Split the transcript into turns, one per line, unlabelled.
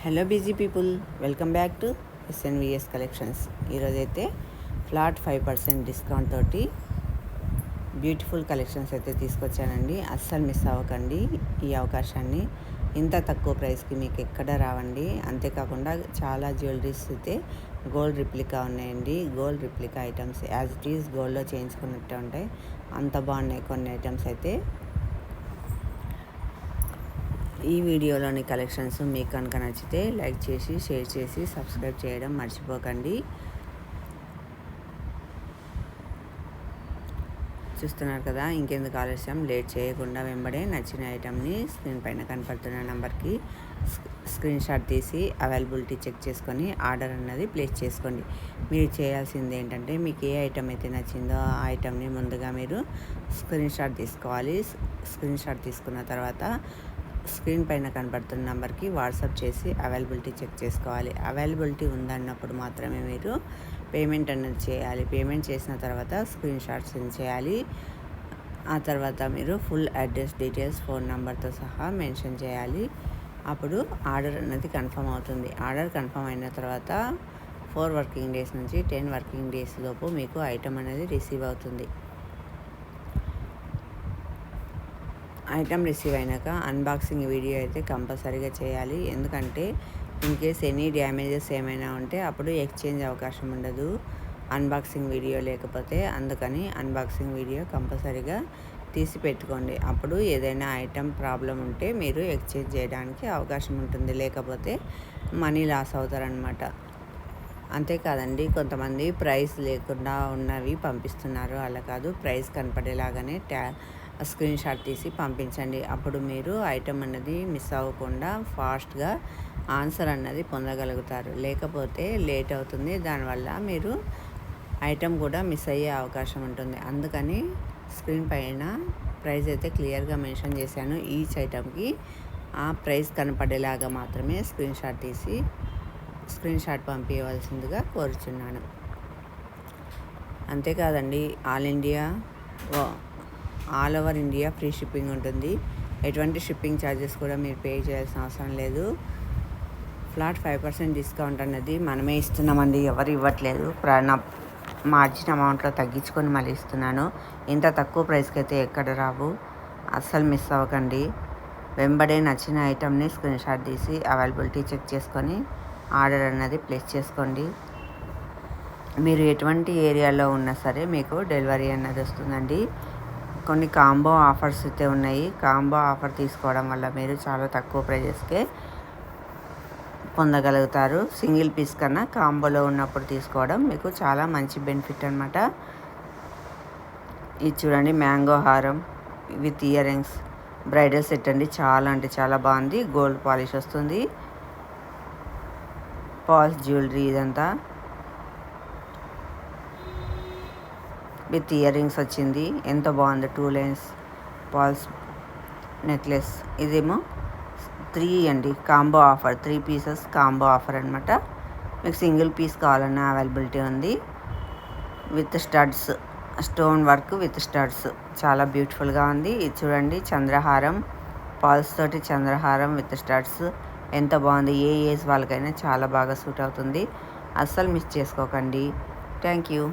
Hello busy people, welcome back to SNVS collections. ఈరోజైతే flat 5% discount తోటి beautiful collections అయితే తీసుకొచ్చానండి. అస్సలు మిస్ అవ్వకండి ఈ అవకాశాన్ని. ఇంత తక్కువ ప్రైస్కి మీకు ఎక్కడ రావండి. అంతేకాకుండా చాలా జ్యువెలరీస్ అయితే గోల్డ్ రిప్లికా ఉన్నాయండి. Gold replica items as it is గోల్డ్లో చేయించుకున్నట్టే ఉంటాయి. అంత బాగున్నాయి కొన్ని ఐటమ్స్ అయితే. ఈ వీడియోలోని కలెక్షన్స్ మీకు కనుక నచ్చితే లైక్ చేసి, షేర్ చేసి, సబ్స్క్రైబ్ చేయడం మర్చిపోకండి. చూస్తున్నారు కదా, ఇంకెందుకు ఆలస్యం, లేట్ చేయకుండా వెంబడే నచ్చిన ఐటమ్ని స్క్రీన్ పైన కనపడుతున్న నెంబర్కి స్క్రీన్ షాట్ తీసి అవైలబిలిటీ చెక్ చేసుకొని ఆర్డర్ అన్నది ప్లేస్ చేసుకోండి. మీరు చేయాల్సింది ఏంటంటే, మీకు ఏ ఐటమ్ అయితే నచ్చిందో ఆ ఐటమ్ని ముందుగా మీరు స్క్రీన్ షాట్ తీసుకోవాలి. స్క్రీన్ షాట్ తీసుకున్న తర్వాత స్క్రీన్ పైన కనబడుతున్న నెంబర్కి వాట్సాప్ చేసి అవైలబిలిటీ చెక్ చేసుకోవాలి. అవైలబిలిటీ ఉందన్నప్పుడు మాత్రమే మీరు పేమెంట్ అనేది చేయాలి. పేమెంట్ చేసిన తర్వాత స్క్రీన్ షాట్ సెండ్ చేయాలి. ఆ తర్వాత మీరు ఫుల్ అడ్రస్ డీటెయిల్స్, ఫోన్ నెంబర్తో సహా మెన్షన్ చేయాలి. అప్పుడు ఆర్డర్ అనేది కన్ఫర్మ్ అవుతుంది. ఆర్డర్ కన్ఫర్మ్ అయిన తర్వాత 4 వర్కింగ్ డేస్ నుంచి 10 వర్కింగ్ డేస్ లోపు మీకు ఐటమ్ అనేది రిసీవ్ అవుతుంది. ఐటమ్ రిసీవ్ అయినాక అన్బాక్సింగ్ వీడియో అయితే కంపల్సరీగా చేయాలి. ఎందుకంటే ఇన్ కేస్ ఎనీ డ్యామేజెస్ ఏమైనా ఉంటే అప్పుడు ఎక్స్చేంజ్ అవకాశం ఉండదు అన్బాక్సింగ్ వీడియో లేకపోతే. అందుకని అన్బాక్సింగ్ వీడియో కంపల్సరీగా తీసి పెట్టుకోండి. అప్పుడు ఏదైనా ఐటమ్ ప్రాబ్లం ఉంటే మీరు ఎక్స్చేంజ్ చేయడానికి అవకాశం ఉంటుంది. లేకపోతే మనీ లాస్ అవుతారనమాట. అంతేకాదండి, కొంతమంది ప్రైస్ లేకుండా ఉన్నవి పంపిస్తున్నారు. అలా కాదు, ప్రైస్ కనపడేలాగానే స్క్రీన్ షాట్ తీసి పంపించండి. అప్పుడు మీరు ఐటమ్ అన్నది మిస్ అవ్వకుండా ఫాస్ట్గా ఆన్సర్ అన్నది పొందగలుగుతారు. లేకపోతే లేట్ అవుతుంది, దానివల్ల మీరు ఐటమ్ కూడా మిస్ అయ్యే అవకాశం ఉంటుంది. అందుకని స్క్రీన్ పైన ప్రైస్ అయితే క్లియర్గా మెన్షన్ చేశాను. ఈచ్ ఐటమ్కి ఆ ప్రైస్ కనపడేలాగా మాత్రమే స్క్రీన్ షాట్ తీసి స్క్రీన్ షాట్ పంపించవలసిందిగా కోరుచున్నాను. అంతేకాదండి, all over India free shipping ఉంటుంది. ఎటువంటి షిప్పింగ్ ఛార్జెస్ కూడా మీరు పే చేయాల్సిన అవసరం లేదు. ఫ్లాట్ 5% డిస్కౌంట్ అన్నది మనమే ఇస్తున్నామండి, ఎవరు ఇవ్వట్లేదు. మార్జిన్ అమౌంట్లో తగ్గించుకొని మళ్ళీ ఇస్తున్నాను. ఇంత తక్కువ ప్రైస్కి అయితే ఎక్కడ రావు. అస్సలు మిస్ అవ్వకండి. వెంబడే నచ్చిన ఐటమ్ని స్క్రీన్ షాట్ తీసి అవైలబిలిటీ చెక్ చేసుకొని ఆర్డర్ అన్నది ప్లేస్ చేసుకోండి. మీరు ఎటువంటి ఏరియాలో ఉన్నా సరే మీకు డెలివరీ అన్నది వస్తుందండి. కొన్ని కాంబో ఆఫర్స్ అయితే ఉన్నాయి. కాంబో ఆఫర్ తీసుకోవడం వల్ల మీరు చాలా తక్కువ ప్రైజెస్కే పొందగలుగుతారు. సింగిల్ పీస్ కన్నా కాంబోలో ఉన్నప్పుడు తీసుకోవడం మీకు చాలా మంచి బెనిఫిట్ అనమాట. ఇది చూడండి, మ్యాంగో హారం with ear rings bridal set అండి. చాలా అంటే చాలా బాగుంది. గోల్డ్ పాలిష్ వస్తుంది. పాల్స్ జ్యువెలరీ ఇదంతా విత్ ఇయర్ రింగ్స్ వచ్చింది. ఎంత బాగుంది. 2 లైన్స్ పాల్స్ నెక్లెస్. ఇదేమో 3 అండి, combo offer. 3 pieces combo offer అనమాట. మీకు సింగిల్ పీస్ కావాలన్నా అవైలబిలిటీ ఉంది. With studs, stone work with studs చాలా బ్యూటిఫుల్గా ఉంది. ఇది చూడండి, చంద్రహారం పాల్స్ తోటి చంద్రహారం విత్ స్టడ్స్ ఎంత బాగుంది. ఏ ఏజ్ వాళ్ళకైనా చాలా బాగా సూట్ అవుతుంది. అస్సలు మిస్ చేసుకోకండి. Thank you.